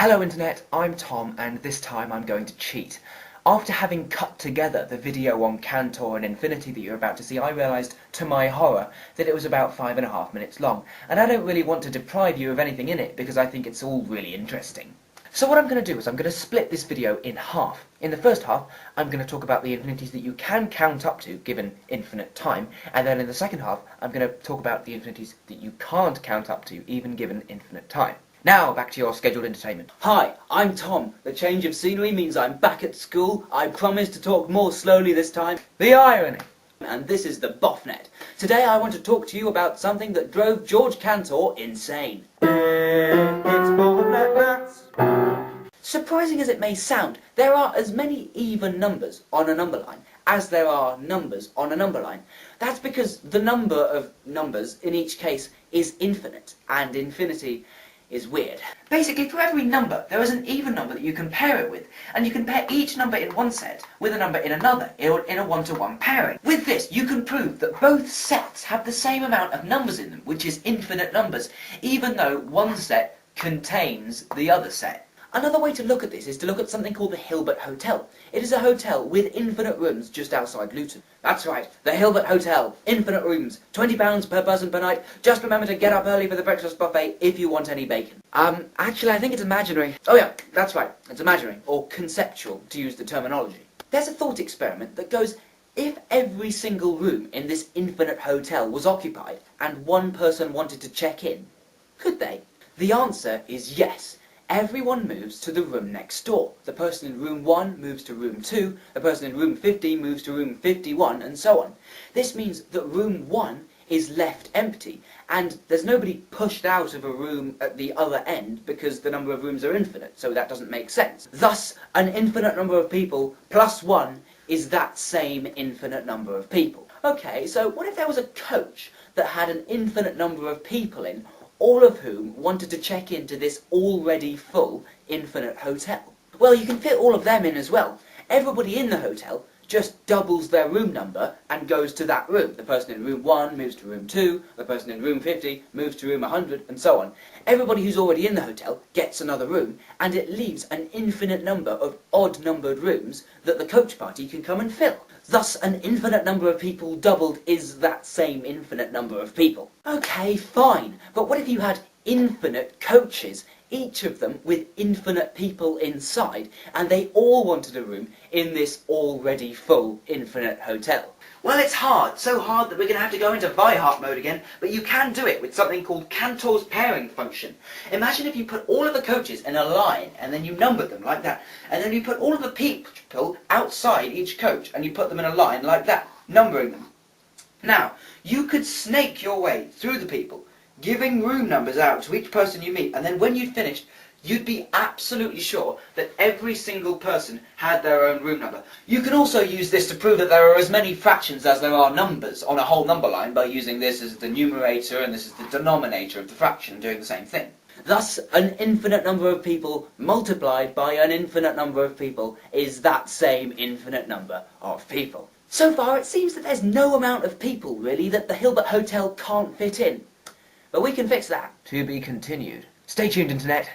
Hello Internet, I'm Tom and this time I'm going to cheat. After having cut together the video on Cantor and Infinity that you're about to see, I realised, to my horror, that it was about 5.5 minutes long, and I don't really want to deprive you of anything in it because I think it's all really interesting. So what I'm going to do is I'm going to split this video in half. In the first half, I'm going to talk about the infinities that you can count up to, given infinite time, and then in the second half, I'm going to talk about the infinities that you can't count up to, even given infinite time. Now, back to your scheduled entertainment. Hi, I'm Tom. The change of scenery means I'm back at school. I promise to talk more slowly this time. The irony! And this is the BoffNet. Today I want to talk to you about something that drove George Cantor insane. It's BoffNet Maths. Surprising as it may sound, there are as many even numbers on a number line as there are numbers on a number line. That's because the number of numbers in each case is infinite, and infinity is weird. Basically, for every number, there is an even number that you can pair it with, and you can pair each number in one set with a number in another, in a one-to-one pairing. With this, you can prove that both sets have the same amount of numbers in them, which is infinite numbers, even though one set contains the other set. Another way to look at this is to look at something called the Hilbert Hotel. It is a hotel with infinite rooms just outside Luton. That's right, the Hilbert Hotel. Infinite rooms. £20 per person per night. Just remember to get up early for the breakfast buffet if you want any bacon. Actually I think it's imaginary. Oh yeah, that's right. It's imaginary, or conceptual, to use the terminology. There's a thought experiment that goes, if every single room in this infinite hotel was occupied and one person wanted to check in, could they? The answer is yes. Everyone moves to the room next door. The person in room 1 moves to room 2, the person in room 50 moves to room 51, and so on. This means that room 1 is left empty, and there's nobody pushed out of a room at the other end because the number of rooms are infinite, so that doesn't make sense. Thus, an infinite number of people plus 1 is that same infinite number of people. Okay, so what if there was a coach that had an infinite number of people in, all of whom wanted to check into this already full infinite hotel? Well, you can fit all of them in as well. Everybody in the hotel just doubles their room number and goes to that room. The person in room 1 moves to room 2, the person in room 50 moves to room 100, and so on. Everybody who's already in the hotel gets another room, and it leaves an infinite number of odd-numbered rooms that the coach party can come and fill. Thus, an infinite number of people doubled is that same infinite number of people. Okay, fine, but what if you had infinite coaches, each of them with infinite people inside, and they all wanted a room in this already full infinite hotel? Well, it's hard, so hard that we're going to have to go into Vihart mode again, but you can do it with something called Cantor's pairing function. Imagine if you put all of the coaches in a line, and then you numbered them like that, and then you put all of the people outside each coach, and you put them in a line like that, numbering them. Now, you could snake your way through the people, giving room numbers out to each person you meet, and then when you'd finished, you'd be absolutely sure that every single person had their own room number. You can also use this to prove that there are as many fractions as there are numbers on a whole number line by using this as the numerator and this is the denominator of the fraction, doing the same thing. Thus, an infinite number of people multiplied by an infinite number of people is that same infinite number of people. So far, it seems that there's no amount of people, really, that the Hilbert Hotel can't fit in. But we can fix that. To be continued. Stay tuned, Internet.